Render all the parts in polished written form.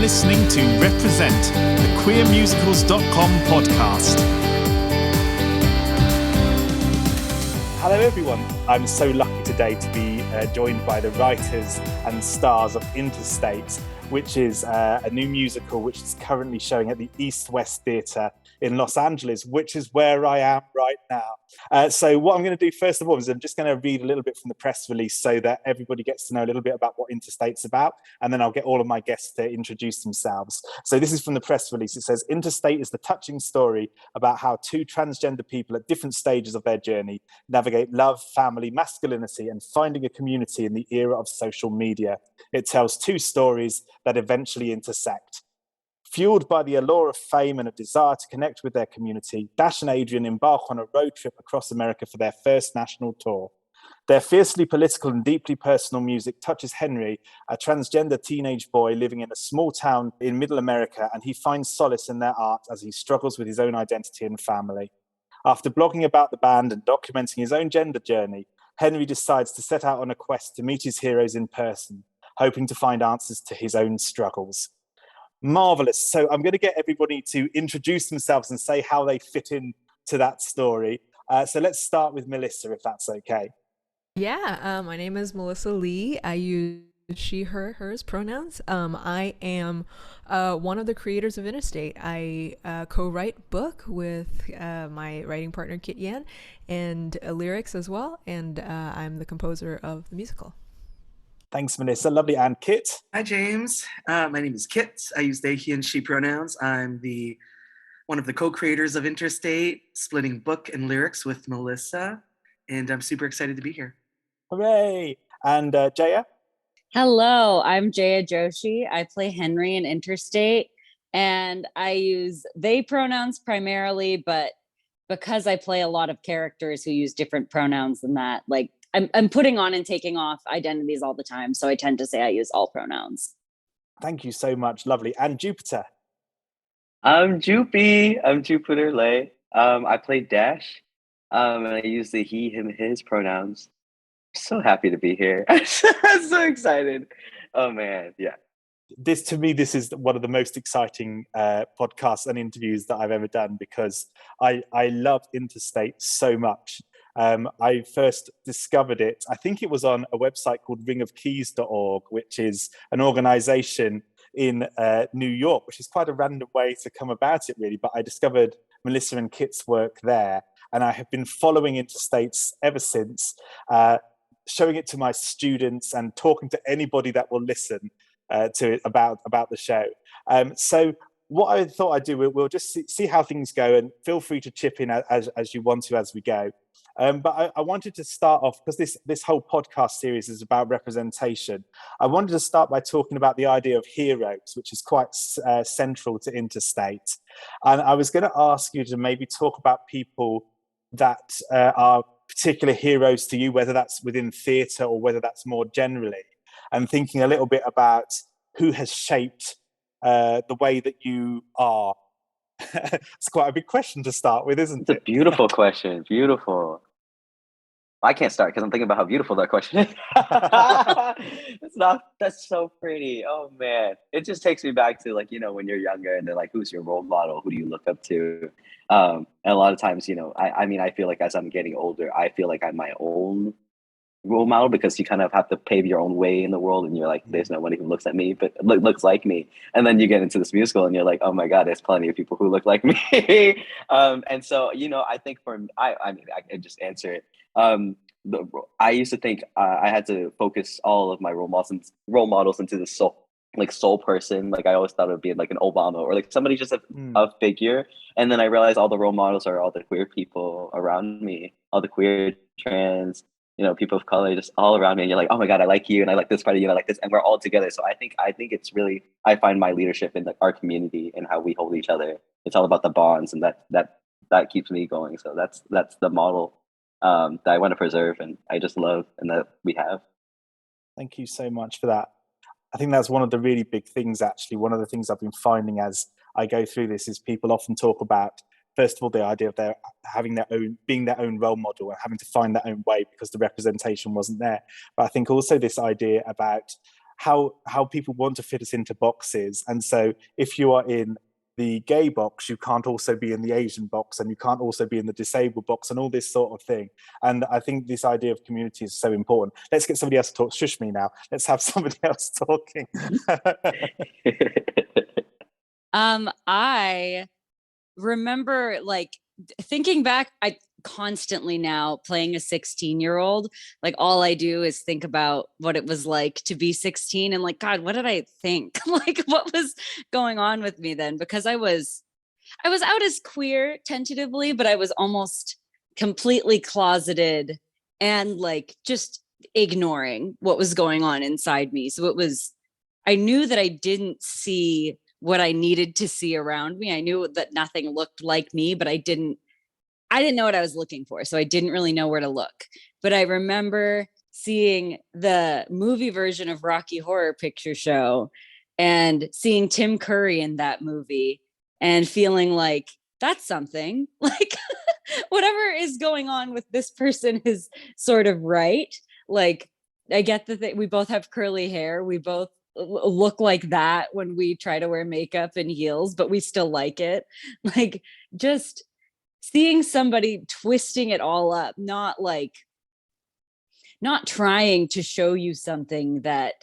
listening to Represent, the queermusicals.com podcast. Hello everyone, I'm so lucky today to be joined by the writers and stars of Interstate, which is a new musical which is currently showing at the East West Theatre in Los Angeles, which is where I am right now. So what I'm going to do first of all is I'm just going to read a little bit from the press release so that everybody gets to know a little bit about what Interstate's about, and then I'll get all of my guests to introduce themselves. So this is from the press release. It says, Interstate is the touching story about how two transgender people at different stages of their journey navigate love, family, masculinity, and finding a community in the era of social media. It tells two stories that eventually intersect. Fueled by the allure of fame and a desire to connect with their community, Dash and Adrian embark on a road trip across America for their first national tour. Their fiercely political and deeply personal music touches Henry, a transgender teenage boy living in a small town in middle America, and he finds solace in their art as he struggles with his own identity and family. After blogging about the band and documenting his own gender journey, Henry decides to set out on a quest to meet his heroes in person, hoping to find answers to his own struggles. Marvelous. So I'm going to get everybody to introduce themselves and say how they fit in to that story. So let's start with Melissa, if that's okay. Yeah, my name is Melissa Lee. I use she, her, hers pronouns. I am one of the creators of Interstate. I co-write book with my writing partner Kit Yan and lyrics as well, and I'm the composer of the musical. Thanks, Melissa. Lovely. And Kit? Hi, James. My name is Kit. I use they, he, and she pronouns. I'm one of the co-creators of Interstate, splitting book and lyrics with Melissa, and I'm super excited to be here. Hooray! And Jaya? Hello, I'm Jaya Joshi. I play Henry in Interstate, and I use they pronouns primarily, but because I play a lot of characters who use different pronouns than that, like I'm putting on and taking off identities all the time, so I tend to say I use all pronouns. Thank you so much. Lovely. And Jupiter? I'm Jupy. I'm Jupiter Lay. I play Dash, and I use the he, him, his pronouns. So happy to be here. I'm so excited. Oh man, yeah. This is one of the most exciting podcasts and interviews that I've ever done because I love Interstate so much. I first discovered it, I think it was on a website called ringofkeys.org, which is an organization in New York, which is quite a random way to come about it really, but I discovered Melissa and Kit's work there, and I have been following Interstates ever since, showing it to my students and talking to anybody that will listen to it about the show. So what I thought I'd do, we'll just see how things go, and feel free to chip in as you want to as we go. But I wanted to start off, because this whole podcast series is about representation. I wanted to start by talking about the idea of heroes, which is quite central to Interstate. And I was going to ask you to maybe talk about people that are particular heroes to you, whether that's within theatre or whether that's more generally, and thinking a little bit about who has shaped the way that you are. It's quite a big question to start with, isn't it? It's a beautiful question. Beautiful. I can't start because I'm thinking about how beautiful that question is. That's so pretty. Oh man. It just takes me back to, like, when you're younger and they're like, who's your role model? Who do you look up to? And a lot of times, I feel like as I'm getting older, I feel like I'm my own role model, because you kind of have to pave your own way in the world, and you're like, there's no one who looks at me but looks like me. And then you get into this musical and you're like, oh my god, there's plenty of people who look like me. And so I think I just answer it. I used to think I had to focus all of my role models into the soul person. Like I always thought it would be like an Obama or like somebody just a figure. And then I realized all the role models are all the queer people around me, all the queer, trans, people of color, just all around me. And you're like, oh my god, I like you, and I like this part of you, and I like this, and we're all together. So I think it's really, I find my leadership in our community and how we hold each other. It's all about the bonds, and that keeps me going. So that's the model that I want to preserve, and I just love, and that we have. Thank you so much for that. I think that's one of the really big things, actually. One of the things I've been finding as I go through this is people often talk about, first of all, the idea of being their own role model and having to find their own way because the representation wasn't there. But I think also this idea about how people want to fit us into boxes. And so if you are in the gay box, you can't also be in the Asian box, and you can't also be in the disabled box, and all this sort of thing. And I think this idea of community is so important. Let's get somebody else to talk. Shush me now. Let's have somebody else talking. I remember like thinking back, I constantly now playing a 16-year-old, like all I do is think about what it was like to be 16 and like, God, what did I think? Like what was going on with me then? Because I was out as queer tentatively, but I was almost completely closeted and like just ignoring what was going on inside me. So I knew that I didn't see what I needed to see around me. I knew that nothing looked like me, but I didn't know what I was looking for. So I didn't really know where to look. But I remember seeing the movie version of Rocky Horror Picture Show and seeing Tim Curry in that movie and feeling like that's something. Like whatever is going on with this person is sort of right. Like I get that we both have curly hair. We both look like that when we try to wear makeup and heels, but we still like it. Like just seeing somebody twisting it all up, not trying to show you something that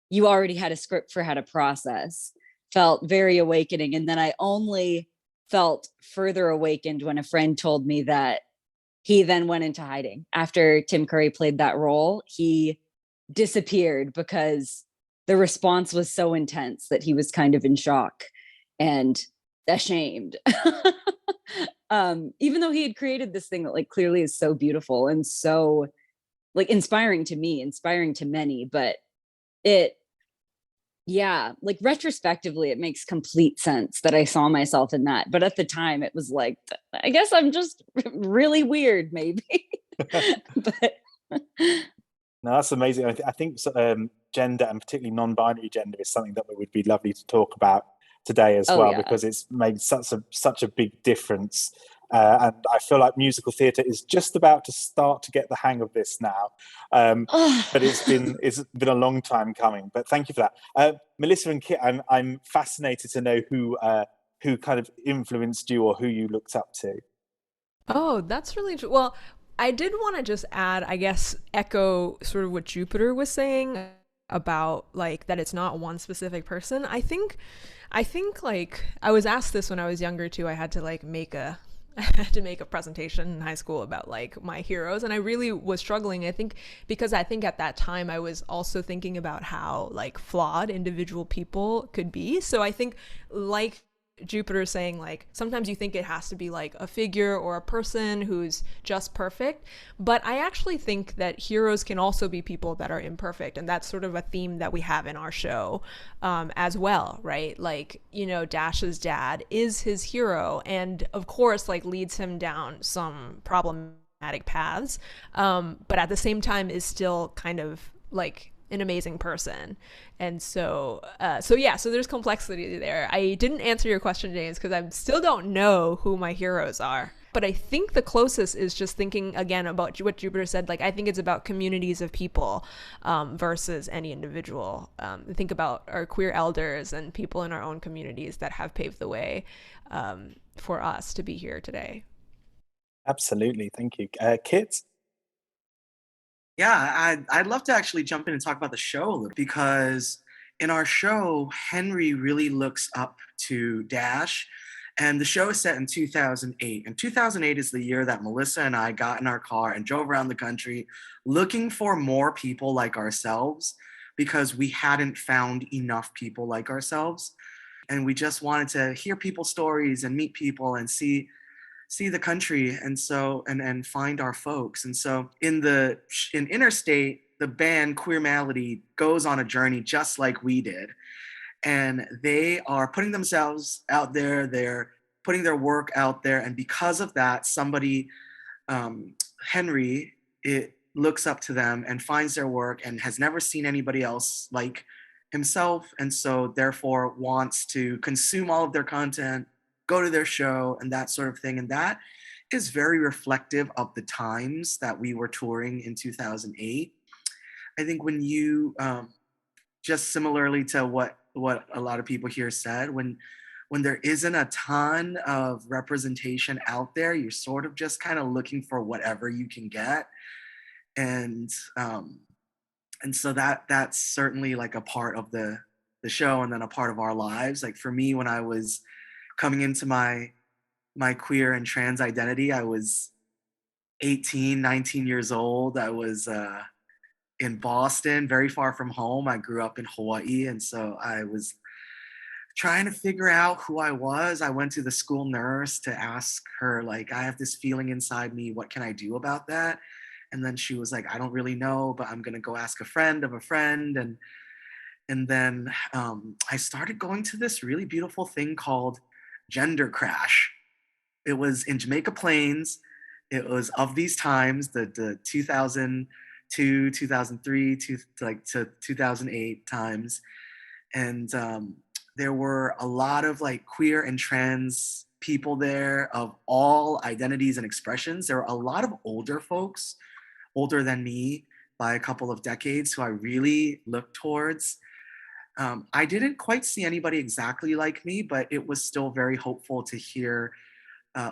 you already had a script for how to process, felt very awakening. And then I only felt further awakened when a friend told me that he then went into hiding. After Tim Curry played that role, he disappeared because the response was so intense that he was kind of in shock and ashamed. Even though he had created this thing that like clearly is so beautiful and so like inspiring to me, inspiring to many, but like retrospectively, it makes complete sense that I saw myself in that. But at the time it was like, I guess I'm just really weird, maybe. But No, that's amazing. I think gender, and particularly non-binary gender, is something that would be lovely to talk about today as well, because it's made such a big difference. And I feel like musical theatre is just about to start to get the hang of this now. But it's been a long time coming. But thank you for that. Melissa and Kit, I'm fascinated to know who kind of influenced you or who you looked up to. Oh, that's really true. Well, I did want to just add, I guess, echo sort of what Jupiter was saying about like that it's not one specific person. I think like I was asked this when I was younger too. I had to make a presentation in high school about like my heroes, and I really was struggling. I think at that time I was also thinking about how like flawed individual people could be. So I think like Jupiter saying, like, sometimes you think it has to be like a figure or a person who's just perfect, but I actually think that heroes can also be people that are imperfect, and that's sort of a theme that we have in our show as well, right? Like, you know, Dash's dad is his hero, and of course like leads him down some problematic paths, but at the same time is still kind of like an amazing person. And so there's complexity there. I didn't answer your question, James, because I still don't know who my heroes are. But I think the closest is just thinking again about what Jupiter said. Like, I think it's about communities of people versus any individual. Think about our queer elders and people in our own communities that have paved the way for us to be here today. Absolutely. Thank you. Kit? Yeah, I'd love to actually jump in and talk about the show a little, because in our show, Henry really looks up to Dash. And the show is set in 2008. And 2008 is the year that Melissa and I got in our car and drove around the country looking for more people like ourselves, because we hadn't found enough people like ourselves. And we just wanted to hear people's stories and meet people and see the country, and find our folks. And so in Interstate, the band Queer Malady goes on a journey just like we did, and they are putting themselves out there. They're putting their work out there, and because of that, Henry, it looks up to them and finds their work and has never seen anybody else like himself, and so therefore wants to consume all of their content, go to their show, and that sort of thing. And that is very reflective of the times that we were touring in 2008. I think when you just similarly to what a lot of people here said, when there isn't a ton of representation out there, you're sort of just kind of looking for whatever you can get. And so that's certainly like a part of the show, and then a part of our lives. Like for me, when I was coming into my queer and trans identity, I was 18, 19 years old. I was in Boston, very far from home. I grew up in Hawaii, and so I was trying to figure out who I was. I went to the school nurse to ask her, like, I have this feeling inside me. What can I do about that? And then she was like, I don't really know, but I'm gonna go ask a friend of a friend. And then I started going to this really beautiful thing called Gender Crash. It was in Jamaica Plains. It was of these times, the 2002, 2003 to 2008 times. And there were a lot of like queer and trans people there of all identities and expressions. There were a lot of older folks, older than me by a couple of decades, who I really looked towards. I didn't quite see anybody exactly like me, but it was still very hopeful to hear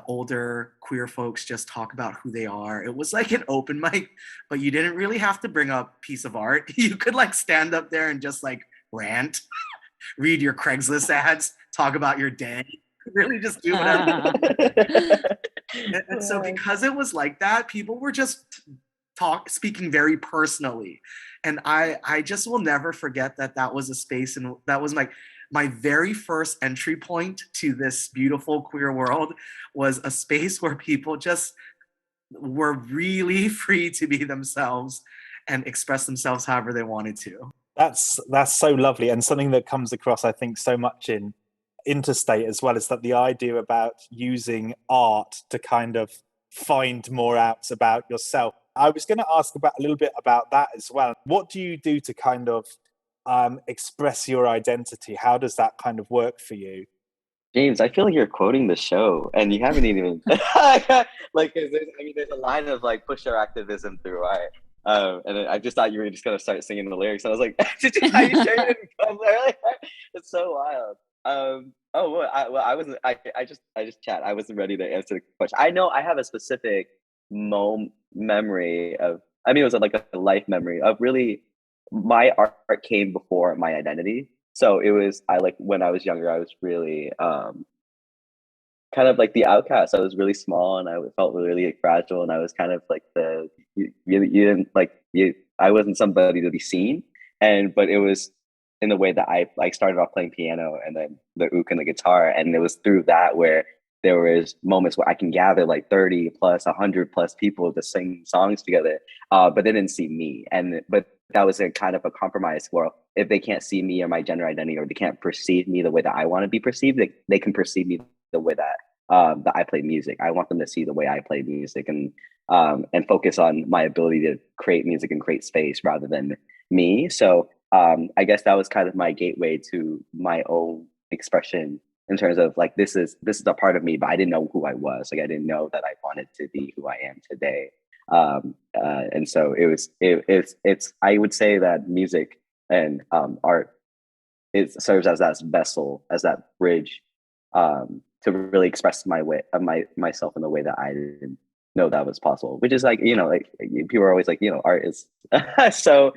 older queer folks just talk about who they are. It was like an open mic, but you didn't really have to bring up a piece of art. You could like stand up there and just like rant, read your Craigslist ads, talk about your day, really just do whatever. And so because it was like that, people were just speaking very personally. And I just will never forget that was a space, and that was my very first entry point to this beautiful queer world, was a space where people just were really free to be themselves and express themselves however they wanted to. That's so lovely, and something that comes across, I think, so much in Interstate as well, is that the idea about using art to kind of find more out about yourself. I was going to ask about a little bit about that as well. What do you do to kind of express your identity? How does that kind of work for you? James, I feel like you're quoting the show, and you haven't even like. There's a line of like push our activism through art, and I just thought you were just gonna start singing the lyrics. I was like, are you sure you didn't come earlier? It's so wild. I wasn't. I just chat. I wasn't ready to answer the question. I know I have a specific memory of. I mean, it was like a life memory of really. My art came before my identity. So it was, I like when I was younger, I was really kind of like the outcast. I was really small, and I felt really fragile, and I was kind of like you didn't like you. I wasn't somebody to be seen, but it was in the way that I like started off playing piano, and then the ook and the guitar, and it was through that where there was moments where I can gather like 30 plus 100 plus people to sing songs together, but they didn't see me, but that was a kind of a compromise where if they can't see me or my gender identity, or they can't perceive me the way that I want to be perceived, they can perceive me the way that I play music. I want them to see the way I play music, and focus on my ability to create music and create space rather than me. So I guess that was kind of my gateway to my own expression in terms of like this is a part of me, but I didn't know who I was. Like I didn't know that I wanted to be who I am today. And so it's I would say that music and art serves as that vessel, as that bridge, to really express myself in the way that I didn't know that was possible. Which is like, like people are always like, art is so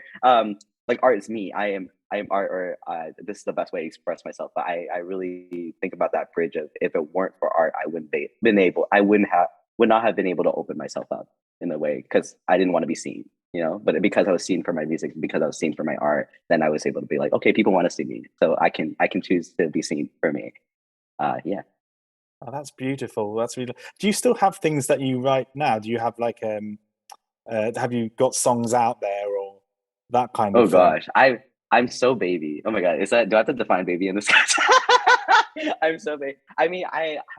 like art is me. I am art, or this is the best way to express myself. But I really think about that bridge of, if it weren't for art, I would not have been able to open myself up in a way, because I didn't want to be seen, but because I was seen for my music, because I was seen for my art, then I was able to be like, okay, people want to see me, so I can choose to be seen for me. Yeah. Oh, that's beautiful. That's really. Do you still have things that you write now? Do you have like have you got songs out there or that kind of Oh thing? gosh, I'm so baby. Oh my god, do I have to define baby in this? I'm so baby. I mean,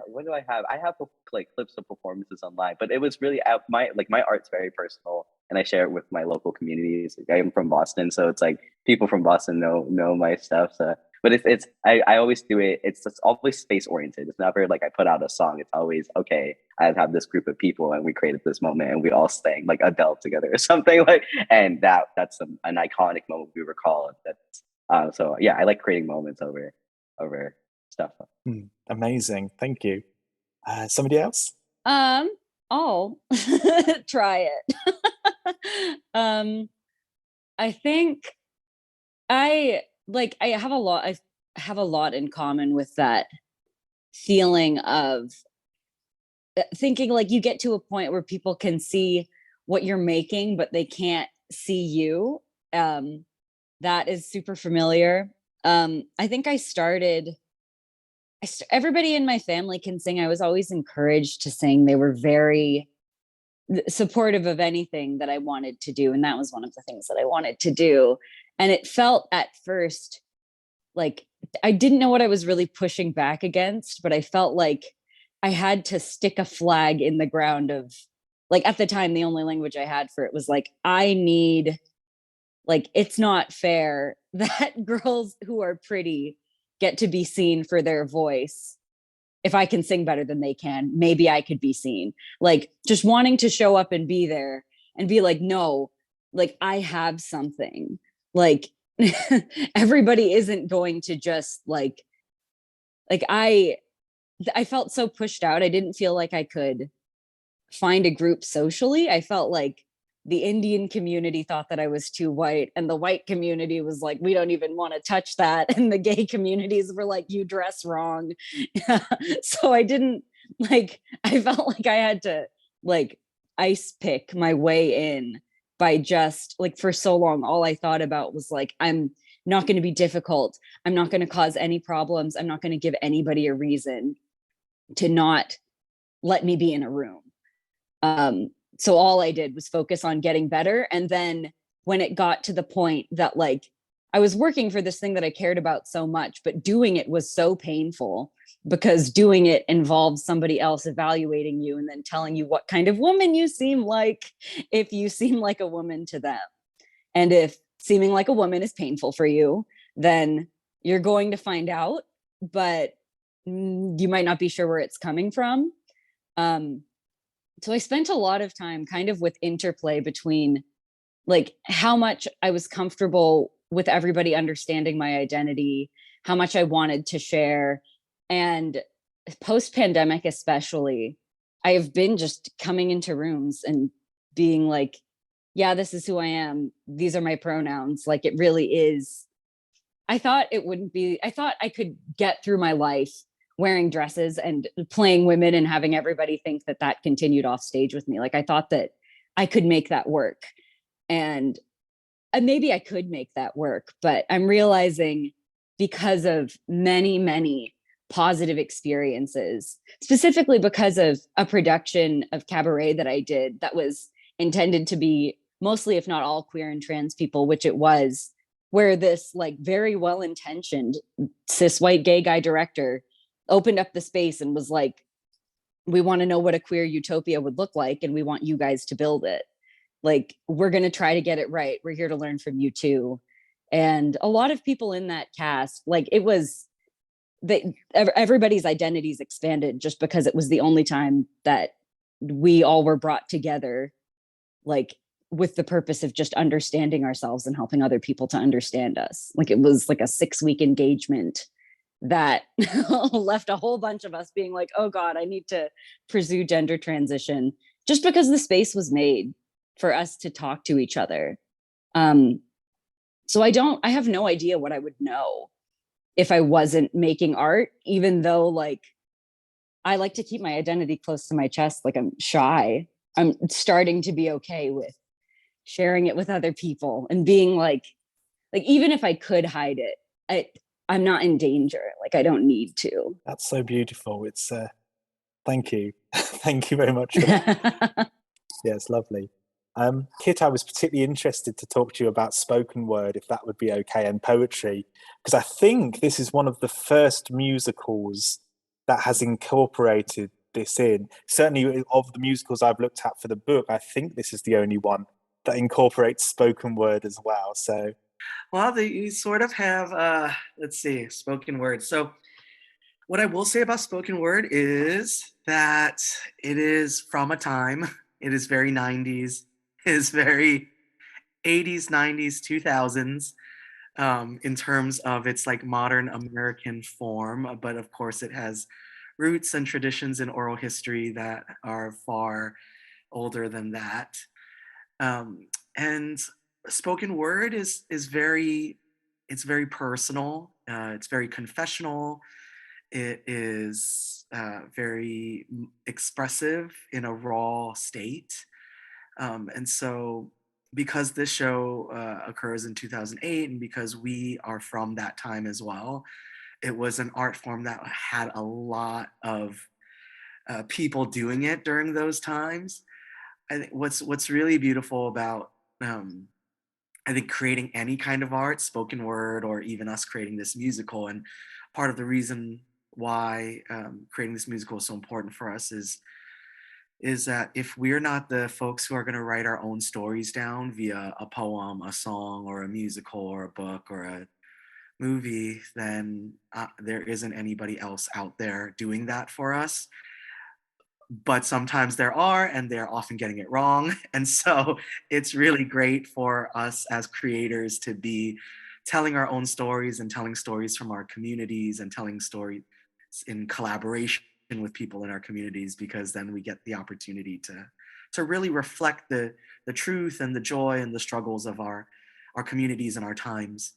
what do I have? I have like clips of performances online, but it was really my art's very personal, and I share it with my local communities. Like, I'm from Boston, so it's like people from Boston know my stuff. So, but I always do it. It's always space oriented. It's never like I put out a song. It's always, okay, I have this group of people, and we created this moment, and we all sang like Adele together or something like. And that's an iconic moment we recall. That's So yeah, I like creating moments over stuff. Amazing, thank you. Somebody else? I'll try it. I think I have a lot in common with that feeling of thinking like you get to a point where people can see what you're making, but they can't see you. That is super familiar. I think everybody in my family can sing. I was always encouraged to sing. They were very supportive of anything that I wanted to do. And that was one of the things that I wanted to do. And it felt at first like I didn't know what I was really pushing back against, but I felt like I had to stick a flag in the ground of, like, at the time, the only language I had for it was like, it's not fair that girls who are pretty get to be seen for their voice. If I can sing better than they can, maybe I could be seen. Like, just wanting to show up and be there and be like, no, like, I have something. Like, everybody isn't going to just like I felt so pushed out. I didn't feel like I could find a group socially. I felt like the Indian community thought that I was too white, and the white community was like, we don't even want to touch that. And the gay communities were like, you dress wrong. So I didn't I felt like I had to like ice pick my way in by just like, for so long, all I thought about was like, I'm not going to be difficult. I'm not going to cause any problems. I'm not going to give anybody a reason to not let me be in a room. So all I did was focus on getting better. And then when it got to the point that like I was working for this thing that I cared about so much, but doing it was so painful because doing it involves somebody else evaluating you and then telling you what kind of woman you seem like, if you seem like a woman to them. And if seeming like a woman is painful for you, then you're going to find out, but you might not be sure where it's coming from. So I spent a lot of time kind of with interplay between like how much I was comfortable with everybody understanding my identity, how much I wanted to share. And post-pandemic especially, I have been just coming into rooms and being like, yeah, this is who I am. These are my pronouns. Like, it really is. I thought I could get through my life wearing dresses and playing women and having everybody think that that continued off stage with me. Like, I thought that I could make that work. And maybe I could make that work, but I'm realizing because of many, many positive experiences, specifically because of a production of cabaret that I did that was intended to be mostly, if not all, queer and trans people, which it was, where this like very well-intentioned cis white gay guy director opened up the space and was like, we want to know what a queer utopia would look like, and we want you guys to build it. Like, we're going to try to get it right. We're here to learn from you too. And a lot of people in that cast, like, it was everybody's identities expanded just because it was the only time that we all were brought together, like, with the purpose of just understanding ourselves and helping other people to understand us. Like, it was like a 6-week engagement that left a whole bunch of us being like, oh God, I need to pursue gender transition, just because the space was made for us to talk to each other. So I have no idea what I would know if I wasn't making art, even though like I like to keep my identity close to my chest. Like, I'm shy. I'm starting to be okay with sharing it with other people and being like even if I could hide it, I'm not in danger. Like, I don't need to. That's so beautiful. It's thank you. Thank you very much for that. Yeah, it's lovely. Kit, I was particularly interested to talk to you about spoken word, if that would be okay, and poetry, because I think this is one of the first musicals that has incorporated this in. Certainly of the musicals I've looked at for the book, I think this is the only one that incorporates spoken word as well. So, well, you sort of have, let's see, spoken word. So what I will say about spoken word is that it is from a time, it is very 90s, it is very 80s, 90s, 2000s. in terms of its like modern American form, but of course it has roots and traditions in oral history that are far older than that. And spoken word is very, it's very personal. It's very confessional. It is very expressive in a raw state. And so, because this show occurs in 2008, and because we are from that time as well, it was an art form that had a lot of people doing it during those times. I think what's really beautiful about I think creating any kind of art, spoken word, or even us creating this musical, and part of the reason why creating this musical is so important for us is that if we're not the folks who are going to write our own stories down via a poem, a song, or a musical, or a book, or a movie, then there isn't anybody else out there doing that for us. But sometimes there are, and they're often getting it wrong. And so it's really great for us as creators to be telling our own stories and telling stories from our communities and telling stories in collaboration with people in our communities, because then we get the opportunity to really reflect the truth and the joy and the struggles of our communities and our times.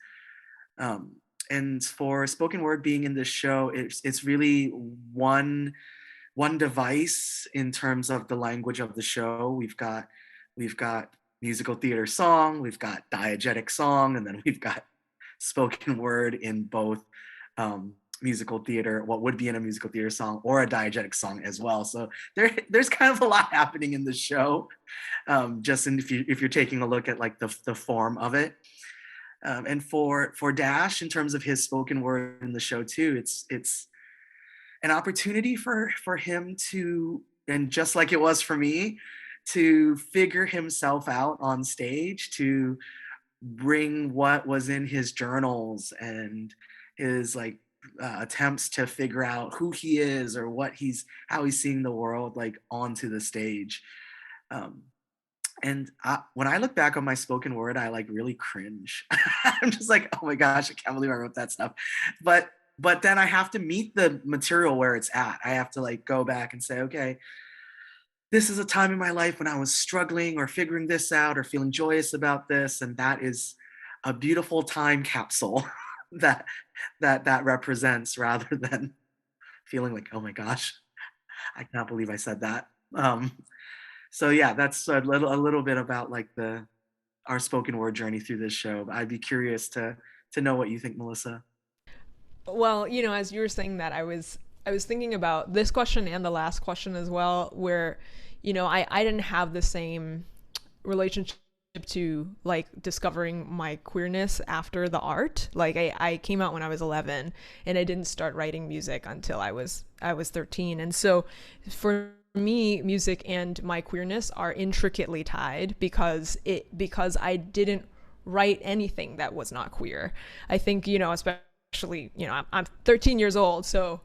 And for spoken word being in this show, it's really one device in terms of the language of the show. We've got musical theater song, we've got diegetic song, and then we've got spoken word in both musical theater, what would be in a musical theater song, or a diegetic song as well. So there's kind of a lot happening in the show, just if you're taking a look at like the form of it. And for Dash, in terms of his spoken word in the show too, it's an opportunity for him to, and just like it was for me, to figure himself out on stage, to bring what was in his journals and his like attempts to figure out who he is or how he's seeing the world, like onto the stage. And when I look back on my spoken word, I like really cringe. I'm just like, oh my gosh, I can't believe I wrote that stuff. But then I have to meet the material where it's at. I have to like go back and say, okay, this is a time in my life when I was struggling or figuring this out or feeling joyous about this. And that is a beautiful time capsule that represents, rather than feeling like, oh my gosh, I can't believe I said that. So yeah, that's a little bit about like our spoken word journey through this show. I'd be curious to know what you think, Melissa. Well, as you were saying that, I was thinking about this question and the last question as well, where, I didn't have the same relationship to like discovering my queerness after the art. Like I came out when I was 11, and I didn't start writing music until I was 13. And so for me, music and my queerness are intricately tied because I didn't write anything that was not queer. I think, especially, I'm 13 years old, so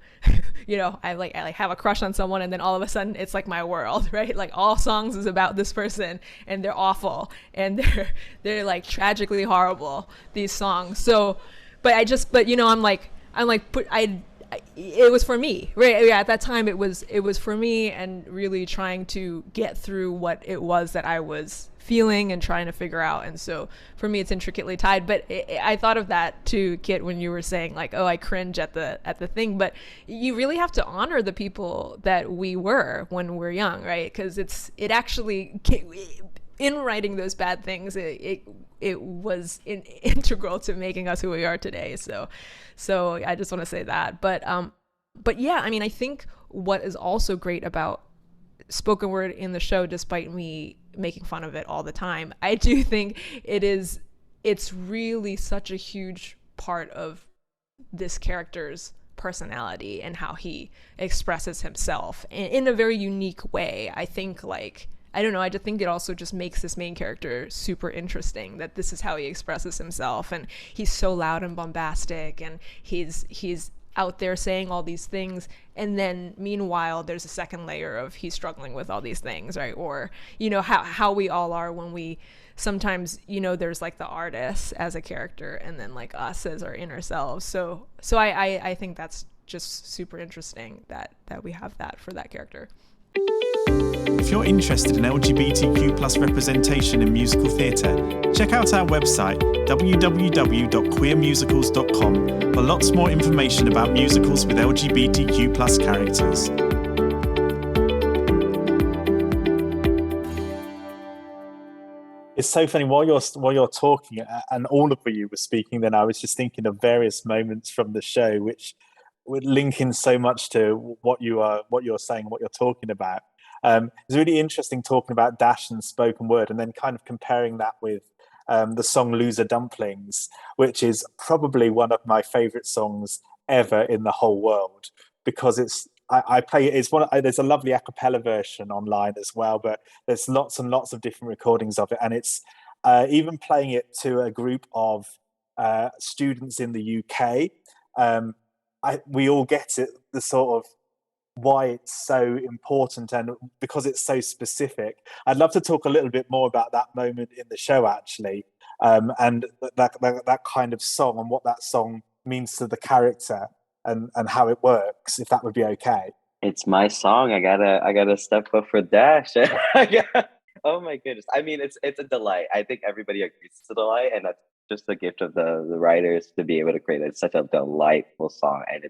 I have a crush on someone, and then all of a sudden it's like my world, right? Like all songs is about this person, and they're awful, and they're like tragically horrible, these songs. So it was for me, right? Yeah, at that time it was for me, and really trying to get through what it was that I was feeling and trying to figure out. And so for me, it's intricately tied. But I thought of that too, Kit, when you were saying like, oh, I cringe at the thing. But you really have to honor the people that we were when we're young, right? Because it actually, in writing those bad things, it was integral to making us who we are today. So I just want to say that. But yeah, I mean, I think what is also great about spoken word in the show, despite me making fun of it all the time, I do think it's really such a huge part of this character's personality and how he expresses himself in a very unique way. I think, like, I don't know, I just think it also just makes this main character super interesting, that this is how he expresses himself, and he's so loud and bombastic, and he's out there saying all these things, and then meanwhile there's a second layer of he's struggling with all these things, right? Or, you know, how we all are when we sometimes, you know, there's like the artist as a character and then like us as our inner selves. So I think that's just super interesting that we have that for that character. If you're interested in LGBTQ+ representation in musical theatre, check out our website www.queermusicals.com for lots more information about musicals with LGBTQ+ characters. It's so funny while you're talking, and all of you were speaking. Then I was just thinking of various moments from the show, which would link in so much to what you're saying, what you're talking about. It's really interesting talking about Dash and spoken word, and then kind of comparing that with the song "Loser Dumplings," which is probably one of my favorite songs ever in the whole world, because I play it. There's a lovely a cappella version online as well, but there's lots and lots of different recordings of it, and it's even playing it to a group of students in the UK. We all get it, the sort of why it's so important, and because it's so specific. I'd love to talk a little bit more about that moment in the show, actually, and that kind of song and what that song means to the character and how it works, if that would be okay. It's my song. I gotta step up for Dash. Oh my goodness. I mean, it's a delight. I think everybody agrees it's a delight, and that's just the gift of the writers to be able to create it. It's such a delightful song, and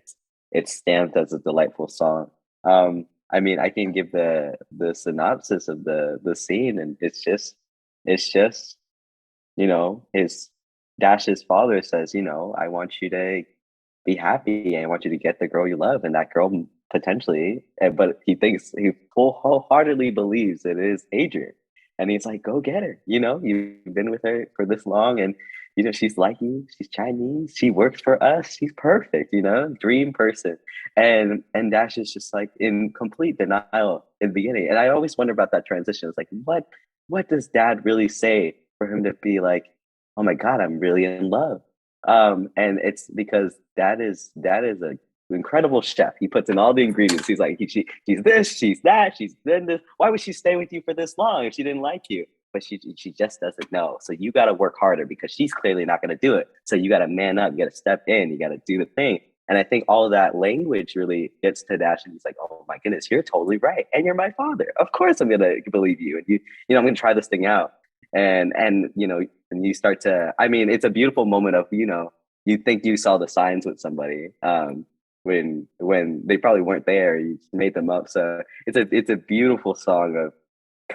it's stamped as a delightful song. I mean, I can give the synopsis of the scene, and it's just, you know, Dash's father says, you know, I want you to be happy, and I want you to get the girl you love, and that girl potentially, but he wholeheartedly believes it is Adrian, and he's like, go get her. You know, you've been with her for this long, and you know, she's like you, she's Chinese, she works for us, she's perfect, you know, dream person. And Dash is just like in complete denial in the beginning. And I always wonder about that transition. It's like, what does Dad really say for him to be like, oh my God, I'm really in love? And it's because Dad is an incredible chef. He puts in all the ingredients. He's like, she's this, she's that, she's then this. Why would she stay with you for this long if she didn't like you? But she just doesn't know. So you got to work harder, because she's clearly not going to do it. So you got to man up, you got to step in, you got to do the thing. And I think all of that language really gets to Dash, and he's like, oh my goodness, you're totally right. And you're my father. Of course I'm going to believe you. And you know, I'm going to try this thing out. And you know, and you start to, I mean, it's a beautiful moment of, you know, you think you saw the signs with somebody when they probably weren't there. You just made them up. So it's a beautiful song of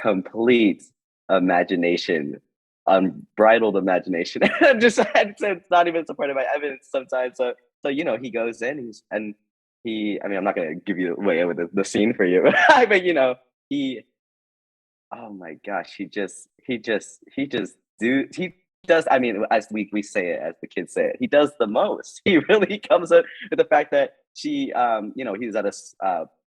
complete imagination, unbridled imagination. Just it's not even supported by evidence sometimes. So you know, he goes in, I mean, I'm not gonna give you away with the scene for you, but you know, oh my gosh, he does. I mean, as we say it, as the kids say it, he does the most. He really comes up with the fact that she, you know, he was at a,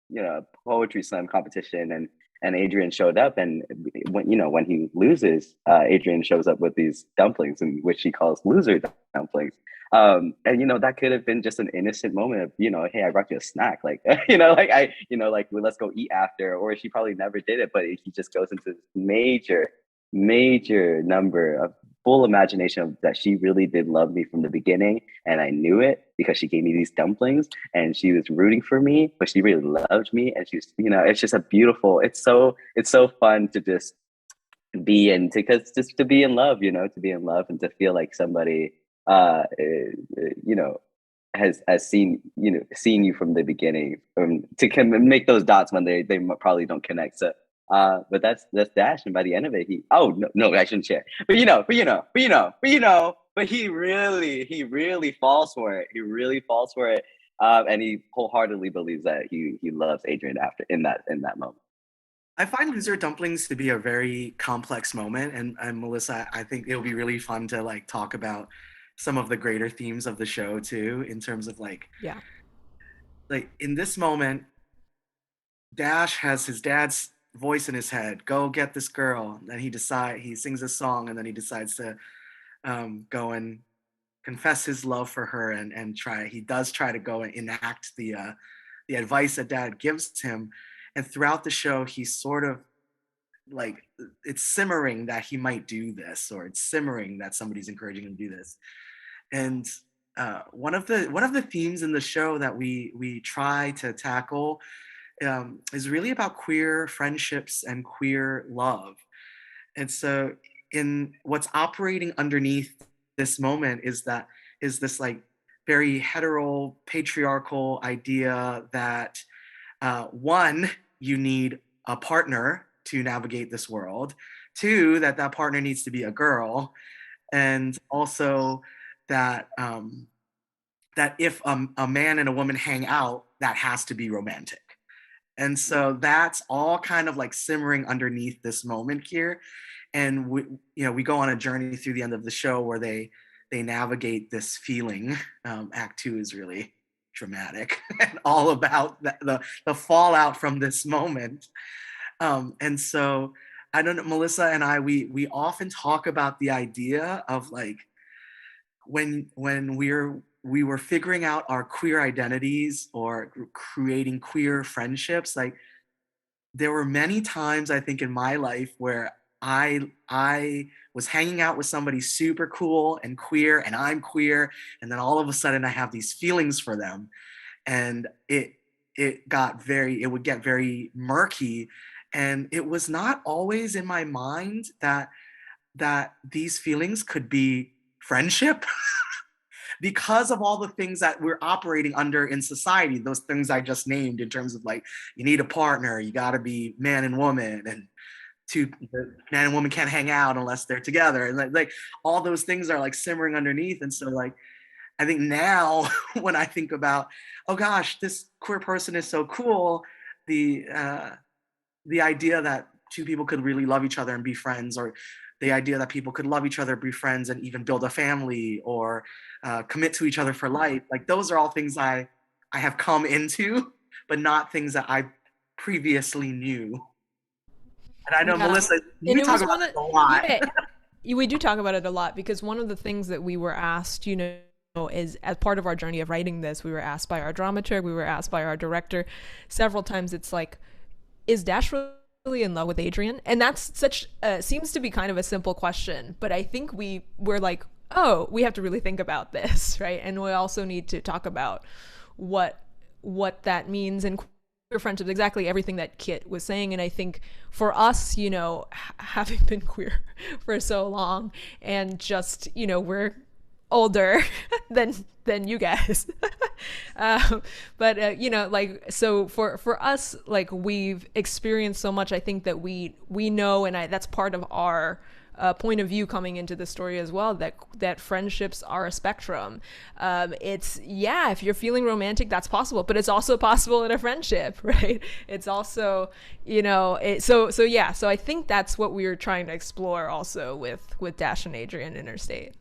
you know, poetry slam competition, and Adrian showed up, and when he loses, Adrian shows up with these dumplings, in which he calls loser dumplings. And you know, that could have been just an innocent moment of, you know, hey, I brought you a snack, like, you know, like well, let's go eat after, or she probably never did it, but he just goes into this major number of full imagination of that she really did love me from the beginning, and I knew it because she gave me these dumplings, and she was rooting for me, but she really loved me, and she was, you know, it's just a beautiful, it's so fun to just be in, because just to be in love, you know, to be in love and to feel like somebody you know, has seen you from the beginning, to make those dots when they probably don't connect. So but that's Dash, and by the end of it, no, I shouldn't share. But he really falls for it. He really falls for it, and he wholeheartedly believes that he loves Adrian after in that moment. I find Loser Dumplings to be a very complex moment, and Melissa, I think it'll be really fun to like talk about some of the greater themes of the show too, in terms of like in this moment, Dash has his dad's voice in his head, go get this girl. And then he sings a song, and then he decides to go and confess his love for her and he does try to go and enact the advice that dad gives him. And throughout the show, he's sort of like, it's simmering that he might do this, or it's simmering that somebody's encouraging him to do this. And one of the themes in the show that we try to tackle is really about queer friendships and queer love. And so in what's operating underneath this moment is this like very hetero patriarchal idea that one, you need a partner to navigate this world. Two, that partner needs to be a girl. And also that that if a man and a woman hang out, that has to be romantic. And so that's all kind of like simmering underneath this moment here. And we go on a journey through the end of the show where they navigate this feeling. Act 2 is really dramatic and all about the fallout from this moment. And so I don't know, Melissa and I, we often talk about the idea of like when we were figuring out our queer identities or creating queer friendships. Like there were many times I think in my life where I was hanging out with somebody super cool and queer, and I'm queer, and then all of a sudden I have these feelings for them, and it would get very murky. And it was not always in my mind that these feelings could be friendship because of all the things that we're operating under in society, those things I just named in terms of like, you need a partner, you got to be man and woman, and man and woman can't hang out unless they're together. And like all those things are like simmering underneath. And so like, I think now when I think about, oh gosh, this queer person is so cool, the idea that two people could really love each other and be friends, or the idea that people could love each other, be friends, and even build a family, or commit to each other for life. Like those are all things I have come into, but not things that I previously knew. And I know, yeah. Melissa, you talk about it a lot. Yeah, we do talk about it a lot because one of the things that we were asked, is as part of our journey of writing this, we were asked by our dramaturg, we were asked by our director several times. It's like, is Dash really in love with Adrian? And that's seems to be kind of a simple question, but I think we're like, oh, we have to really think about this, right? And we also need to talk about what that means in queer friendships, exactly everything that Kit was saying. And I think for us, having been queer for so long and just, we're older than you guys. But so for us, like we've experienced so much. I think that we know, and that's part of our point of view coming into the story as well, that friendships are a spectrum. It's, if you're feeling romantic, that's possible, but it's also possible in a friendship, right? It's also, so I think that's what we were trying to explore also with Dash and Adrian Interstate.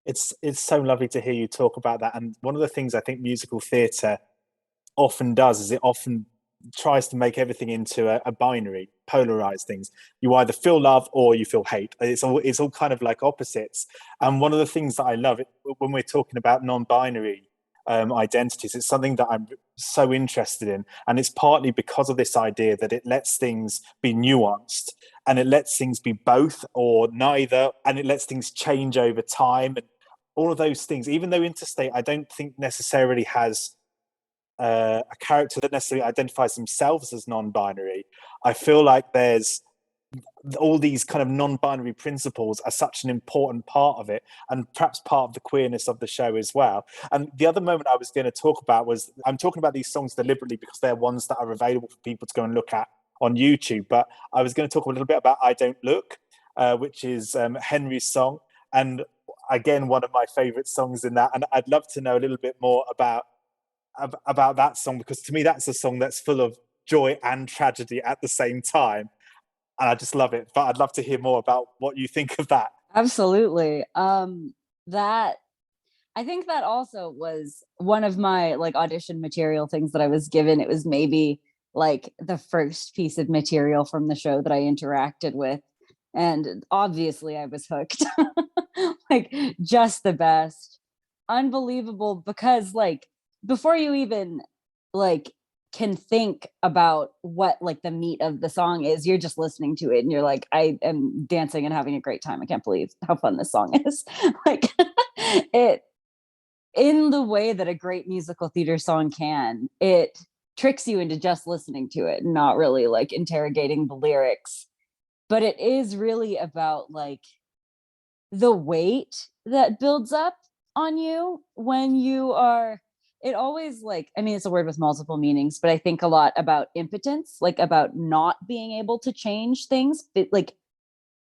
It's so lovely to hear you talk about that. And one of the things I think musical theatre often does is it often tries to make everything into a binary, polarize things. You either feel love or you feel hate. It's all kind of like opposites. And one of the things that I love when we're talking about non-binary identities, it's something that I'm so interested in. And it's partly because of this idea that it lets things be nuanced, and it lets things be both or neither, and it lets things change over time, and all of those things. Even though Interstate, I don't think necessarily has a character that necessarily identifies themselves as non-binary, I feel like there's all these kind of non-binary principles are such an important part of it, and perhaps part of the queerness of the show as well. And the other moment I was going to talk about was, I'm talking about these songs deliberately because they're ones that are available for people to go and look at on YouTube, but I was going to talk a little bit about I Don't Look, which is Henry's song, and again, one of my favorite songs in that. And I'd love to know a little bit more about that song, because to me, that's a song that's full of joy and tragedy at the same time. And I just love it. But I'd love to hear more about what you think of that. Absolutely. I think that also was one of my like audition material things that I was given. It was maybe like the first piece of material from the show that I interacted with. And obviously I was hooked. like just the best. Unbelievable, because like before you even like can think about what like the meat of the song is, you're just listening to it and you're like, I am dancing and having a great time. I can't believe how fun this song is. Like it, in the way that a great musical theater song can, it tricks you into just listening to it, not really like interrogating the lyrics. But it is really about like the weight that builds up on you when you are, it always like, I mean, it's a word with multiple meanings, but I think a lot about impotence, like about not being able to change things. But like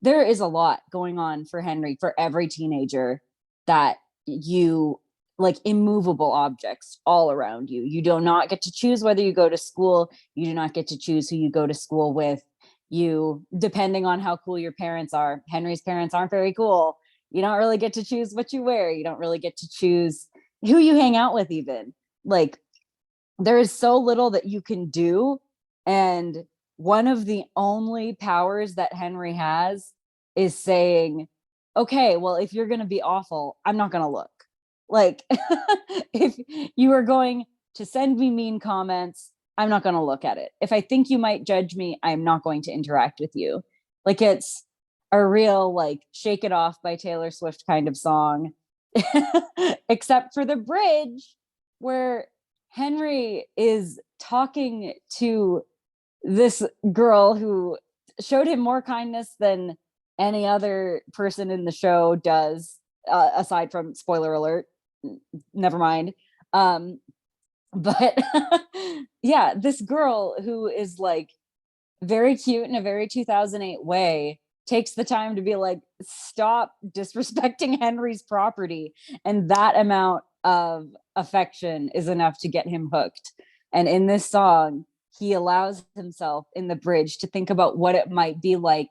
there is a lot going on for Henry, for every teenager, that you like immovable objects all around you. You do not get to choose whether you go to school. You do not get to choose who you go to school with. You, depending on how cool your parents are, Henry's parents aren't very cool. You don't really get to choose what you wear. You don't really get to choose who you hang out with even. Like there is so little that you can do. And one of the only powers that Henry has is saying, okay, well, if you're going to be awful, I'm not going to look. Like if you are going to send me mean comments, I'm not going to look at it. If I think you might judge me, I'm not going to interact with you. Like it's a real like Shake It Off by Taylor Swift kind of song, except for the bridge where Henry is talking to this girl who showed him more kindness than any other person in the show does, aside from, spoiler alert, never mind. But yeah, this girl who is like very cute in a very 2008 way takes the time to be like, stop disrespecting Henry's property. And that amount of affection is enough to get him hooked. And in this song, he allows himself in the bridge to think about what it might be like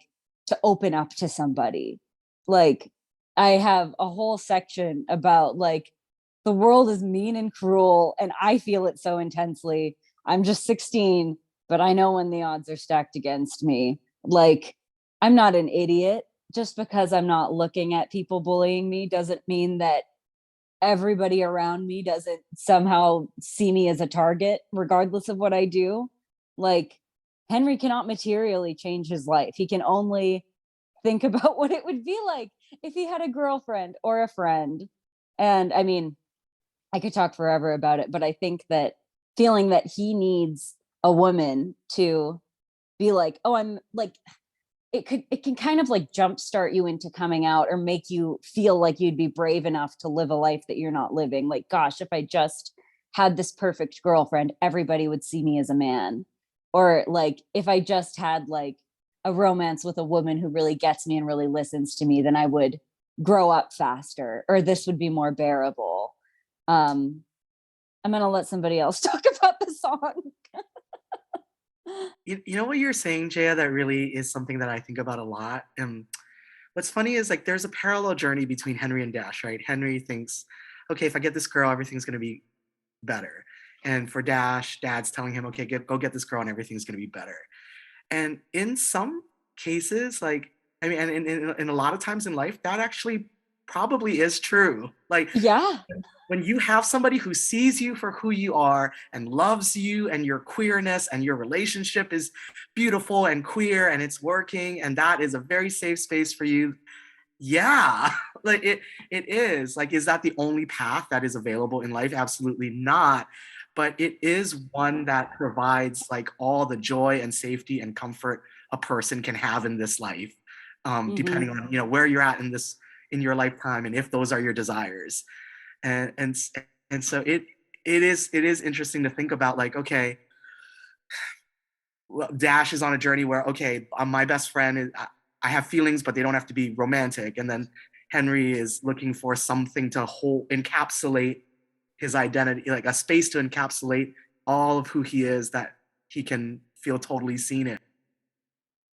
to open up to somebody. Like I have a whole section about like, the world is mean and cruel, and I feel it so intensely. I'm just 16, but I know when the odds are stacked against me. Like, I'm not an idiot. Just because I'm not looking at people bullying me doesn't mean that everybody around me doesn't somehow see me as a target, regardless of what I do. Like, Henry cannot materially change his life. He can only think about what it would be like if he had a girlfriend or a friend. And I mean, I could talk forever about it, but I think that feeling that he needs a woman to be like, oh, I'm like, it can kind of like jumpstart you into coming out or make you feel like you'd be brave enough to live a life that you're not living. Like, gosh, if I just had this perfect girlfriend, everybody would see me as a man. Or like, if I just had like a romance with a woman who really gets me and really listens to me, then I would grow up faster, or this would be more bearable. I'm gonna let somebody else talk about the song. You know what you're saying, Jaya, that really is something that I think about a lot. And what's funny is like there's a parallel journey between Henry and Dash, right? Henry thinks, okay, if I get this girl, everything's gonna be better. And for Dash, Dad's telling him, okay, go get this girl and everything's gonna be better. And in some cases, like, I mean, and in a lot of times in life, that actually probably is true. Like, Yeah. When you have somebody who sees you for who you are and loves you and your queerness and your relationship is beautiful and queer and it's working and that is a very safe space for you. Yeah, like it is. Like, is that the only path that is available in life? Absolutely not. But it is one that provides like all the joy and safety and comfort a person can have in this life, depending on, you know, where you're at in your lifetime and if those are your desires. And so it is interesting to think about, like, okay, well, Dash is on a journey where, okay, my best friend is, I have feelings, but they don't have to be romantic. And then Henry is looking for something to encapsulate his identity, like a space to encapsulate all of who he is, that he can feel totally seen in.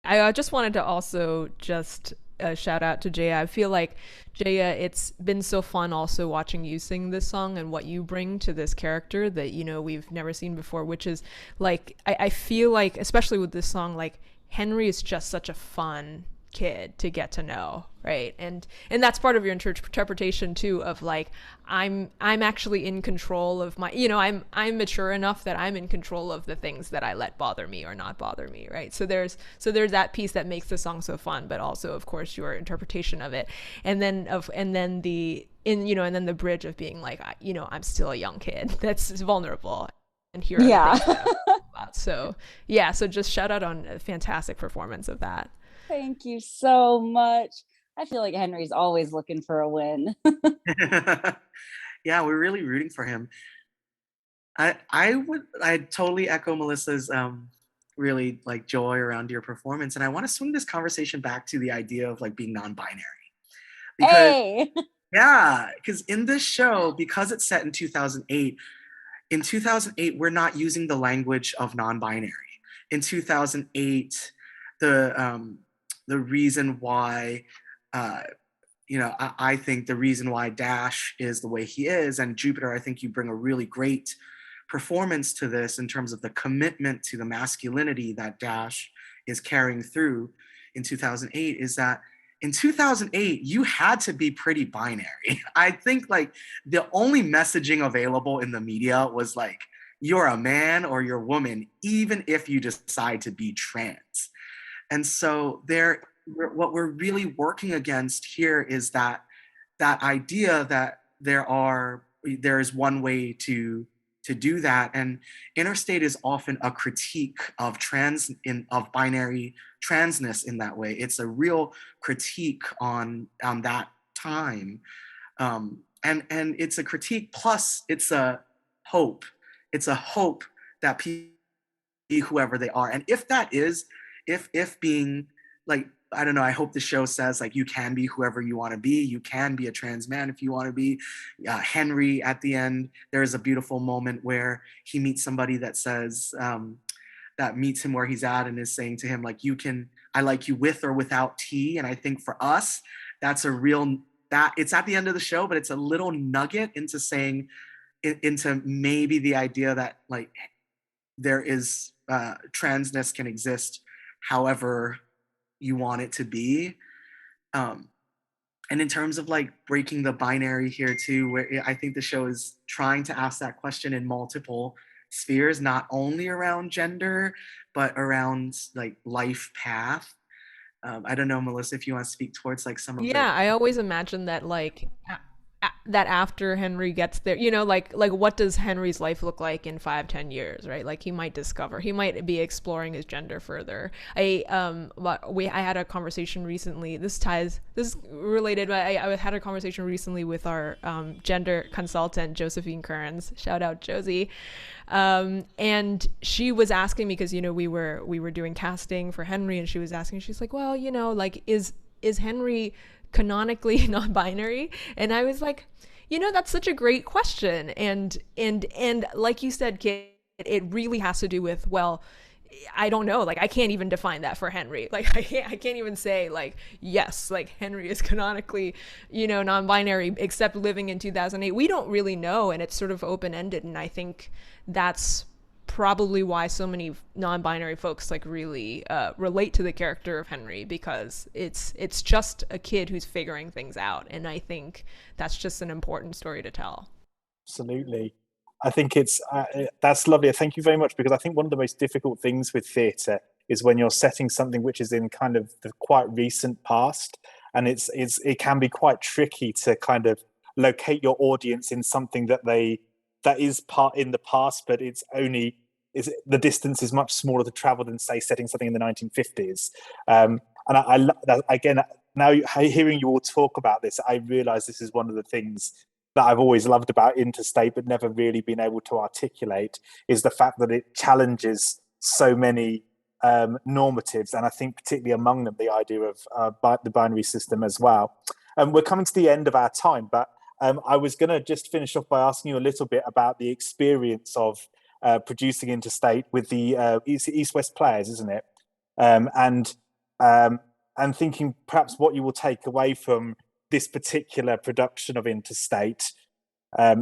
I just wanted to also just shout out to Jaya. I feel like, Jaya, it's been so fun also watching you sing this song and what you bring to this character that, you know, we've never seen before, which is like, I feel like, especially with this song, like Henry is just such a fun kid to get to know, right? And that's part of your interpretation too, of like, I'm actually in control of my, I'm mature enough that I'm in control of the things that I let bother me or not bother me, right? So there's that piece that makes the song so fun, but also of course your interpretation of it, and then the bridge of being like, I'm still a young kid that's vulnerable, and here are the things that I'm about. So yeah, so just shout out on a fantastic performance of that. Thank you so much. I feel like Henry's always looking for a win. Yeah, we're really rooting for him. I totally echo Melissa's really like joy around your performance, and I want to swing this conversation back to the idea of like being non-binary. Because yeah, because in this show, because it's set in 2008, we're not using the language of non-binary. In 2008, the reason why I think the reason why Dash is the way he is, and Jupiter, I think you bring a really great performance to this in terms of the commitment to the masculinity that Dash is carrying through in 2008, is that in 2008, you had to be pretty binary. I think like the only messaging available in the media was like, you're a man or you're a woman, even if you decide to be trans. And so what we're really working against here is that idea that there is one way to do that. And Interstate is often a critique of binary transness in that way. It's a real critique on that time. And it's a critique, plus it's a hope. It's a hope that people be whoever they are. And if that is, if being like, I don't know, I hope the show says like, you can be whoever you want to be. You can be a trans man if you want to be. Henry, at the end, there is a beautiful moment where he meets somebody that says, that meets him where he's at and is saying to him, like, I like you with or without tea. And I think for us, that's it's at the end of the show, but it's a little nugget into saying, into maybe the idea that like, there is, transness can exist however you want it to be. And in terms of like breaking the binary here too, where I think the show is trying to ask that question in multiple spheres, not only around gender, but around like life path. I don't know, Melissa, if you want to speak towards like some of Yeah, I always imagine that like that after Henry gets there, like what does Henry's life look like in 5-10 years, right? Like he might be exploring his gender further. I had a conversation recently, this is related, but I had a conversation recently with our gender consultant, Josephine Kearns, shout out Josie. And she was asking me, because we were doing casting for Henry, and she was asking, she's like, well, like is Henry canonically non-binary? And I was like, that's such a great question, and like you said, Kit, it really has to do with, well, I don't know, like I can't even define that for Henry. Like I can't even say like, yes, like Henry is canonically non-binary, except living in 2008. We don't really know, and it's sort of open-ended, and I think that's probably why so many non-binary folks like really relate to the character of Henry, because it's just a kid who's figuring things out, and I think that's just an important story to tell. Absolutely. I think that's lovely. Thank you very much, because I think one of the most difficult things with theatre is when you're setting something which is in kind of the quite recent past, and it can be quite tricky to kind of locate your audience in something that is part in the past, but the distance is much smaller to travel than, say, setting something in the 1950s. And again, now hearing you all talk about this, I realise this is one of the things that I've always loved about Interstate, but never really been able to articulate, is the fact that it challenges so many normatives, and I think particularly among them the idea of the binary system as well. We're coming to the end of our time, but I was going to just finish off by asking you a little bit about the experience of producing Interstate with the East-West players, isn't it? And thinking perhaps what you will take away from this particular production of Interstate.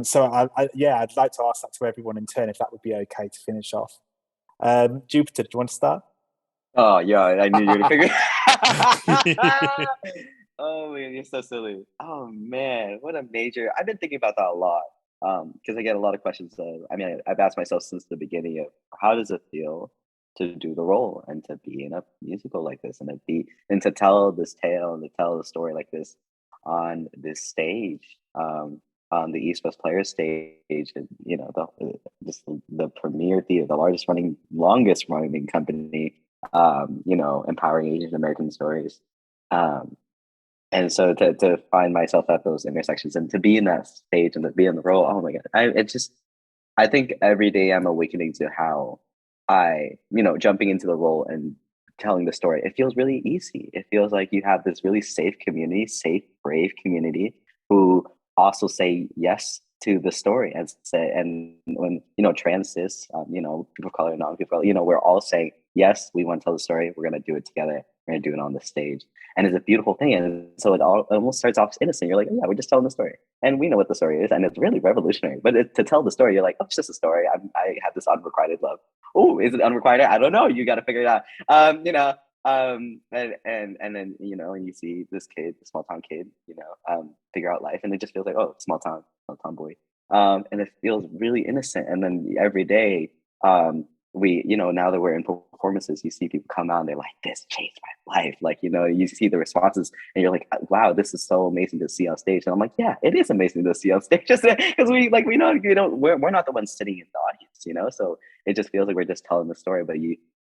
So I'd like to ask that to everyone in turn, if that would be okay to finish off. Jupiter, do you want to start? Oh yeah, I knew you were gonna figure. Oh man, you're so silly. Oh man, what a major! I've been thinking about that a lot. Because I get a lot of questions. I mean, I've asked myself since the beginning of how does it feel to do the role and to be in a musical like this and to tell this tale and to tell the story like this on this stage, on the East West Players stage, and the premier theater, the longest running company, empowering Asian American stories. Um, and so to find myself at those intersections and to be in that stage and to be in the role, oh my God, I think every day I'm awakening to how jumping into the role and telling the story, it feels really easy. It feels like you have this really safe community, safe, brave community who also say yes to the story and when, trans cis, people of color, non-people, we're all saying, yes, we want to tell the story. We're going to do it together. We're going to do it on the stage. And it's a beautiful thing. And so it almost starts off innocent. You're like, yeah, we're just telling the story. And we know what the story is. And it's really revolutionary. But to tell the story, you're like, oh, it's just a story. I have this unrequited love. Oh, is it unrequited? I don't know. You got to figure it out. And then, and you see this kid, the small town kid, figure out life. And it just feels like, oh, small town boy. And it feels really innocent. And then every day, now that we're in performances, you see people come out and they're like, this changed my life. Like, you see the responses and you're like, wow, this is so amazing to see on stage. And I'm like, yeah, it is amazing to see on stage. Just because we're not the ones sitting in the audience, so it just feels like we're just telling the story. But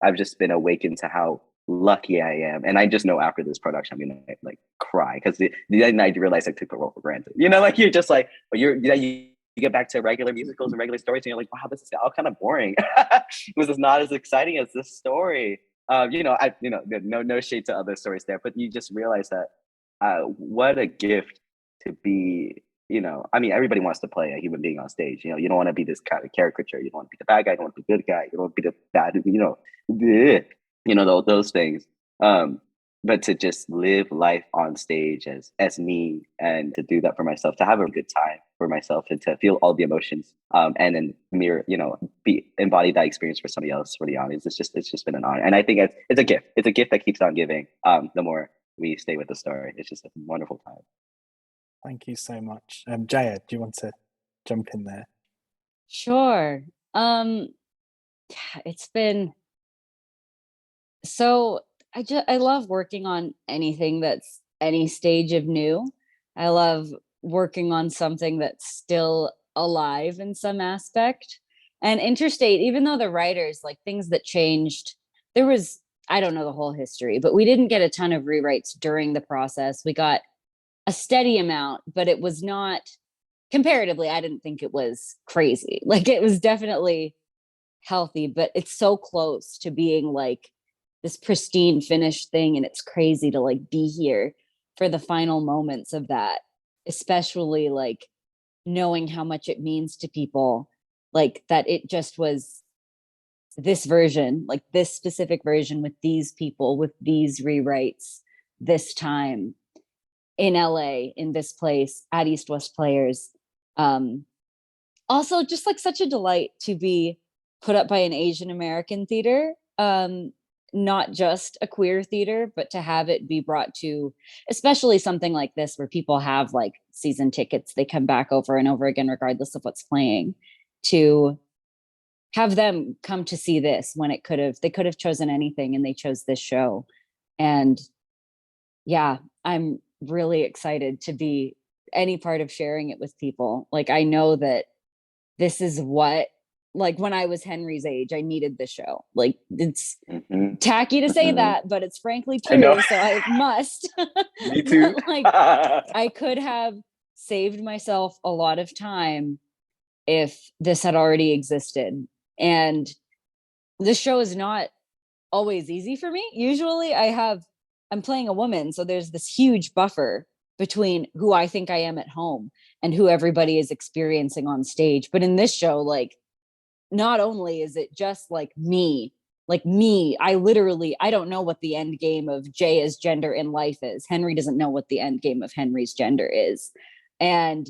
I've just been awakened to how lucky I am. And I just know after this production, I'm gonna like cry because the night you realize I took the role for granted. Like you're just like, well, you get back to regular musicals and regular stories and you're like, wow, this is all kind of boring. This is not as exciting as this story. No shade to other stories there, but you just realize that what a gift to be, everybody wants to play a human being on stage. You don't want to be this kind of caricature. You don't want to be the bad guy. You don't want to be the good guy. You don't want to be the bad, those things. But to just live life on stage as me and to do that for myself, to have a good time for myself and to feel all the emotions, and then embody that experience for somebody else, for the audience. It's just been an honor. And I think it's a gift. It's a gift that keeps on giving. The more we stay with the story, it's just a wonderful time. Thank you so much. Jaya, do you want to jump in there? Sure. It's been so I love working on anything that's any stage of new. I love working on something that's still alive in some aspect. And Interstate, even though the writers, like things that changed, I don't know the whole history, but we didn't get a ton of rewrites during the process. We got a steady amount, but it was not, comparatively, I didn't think it was crazy. Like it was definitely healthy, but it's so close to being like this pristine finished thing. And it's crazy to like be here for the final moments of that, especially like knowing how much it means to people, like that it just was this version, like this specific version with these people, with these rewrites, this time in LA, in this place at East West Players. Also just like such a delight to be put up by an Asian American theater. Not just a queer theater, but to have it be brought to, especially something like this where people have like season tickets, they come back over and over again, regardless of what's playing, to have them come to see this when they could have chosen anything and they chose this show. And yeah, I'm really excited to be any part of sharing it with people. Like, I know that this is what, like when I was Henry's age, I needed the show. Like it's tacky to say that, but it's frankly true. So I must. Me too. Like I could have saved myself a lot of time if this had already existed. And this show is not always easy for me. Usually I'm playing a woman. So there's this huge buffer between who I think I am at home and who everybody is experiencing on stage. But in this show, like, not only is it just like me, I don't know what the end game of Jaya's gender in life is. Henry doesn't know what the end game of Henry's gender is. And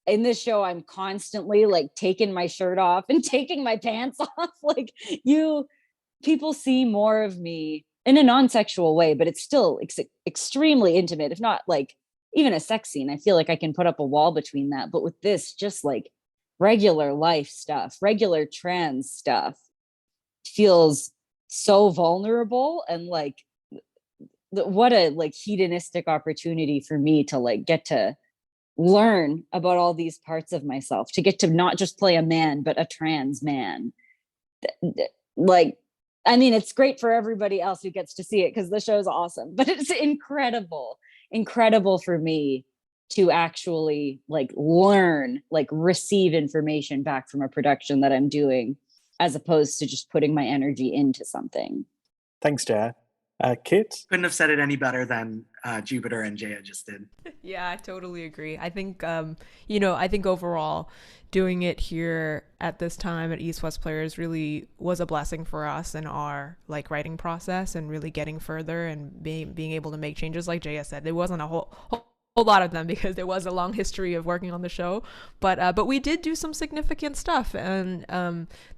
in this show, I'm constantly like taking my shirt off and taking my pants off. Like people see more of me in a non-sexual way, but it's still extremely intimate, if not like even a sex scene. I feel like I can put up a wall between that. But with this, just like regular life stuff, regular trans stuff feels so vulnerable, and like what a like hedonistic opportunity for me to like get to learn about all these parts of myself, to get to not just play a man, but a trans man. Like, I mean, it's great for everybody else who gets to see it because the show's awesome, but it's incredible for me to actually like learn, like receive information back from a production that I'm doing, as opposed to just putting my energy into something. Thanks, Jaya. Kit? Couldn't have said it any better than Jupiter and Jaya just did. Yeah, I totally agree. I think, I think overall doing it here at this time at East West Players really was a blessing for us in our like writing process, and really getting further and being able to make changes. Like Jaya said, there wasn't a whole lot of them because there was a long history of working on the show, but we did do some significant stuff, and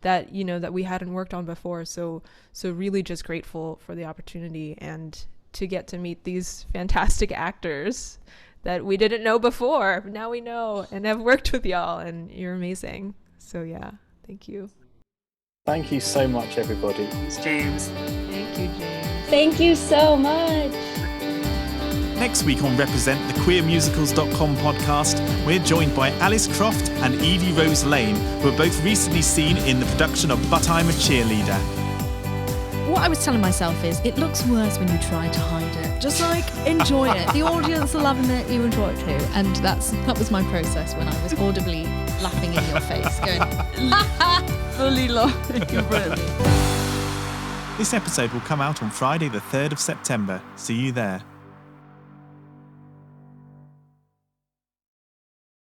that we hadn't worked on before. So really just grateful for the opportunity and to get to meet these fantastic actors that we didn't know before. Now we know and have worked with y'all, and you're amazing. So yeah, thank you. Thank you so much, everybody. Thanks, James. Thank you, James. Thank you so much. Next week on Represent, the queermusicals.com podcast, we're joined by Alice Croft and Evie Rose Lane, who are both recently seen in the production of But I'm a Cheerleader. What I was telling myself is, it looks worse when you try to hide it. Just like, enjoy it. The audience are loving it, you enjoy it too. And that was my process when I was audibly laughing in your face, going, fully laughing. This episode will come out on Friday the 3rd of September. See you there.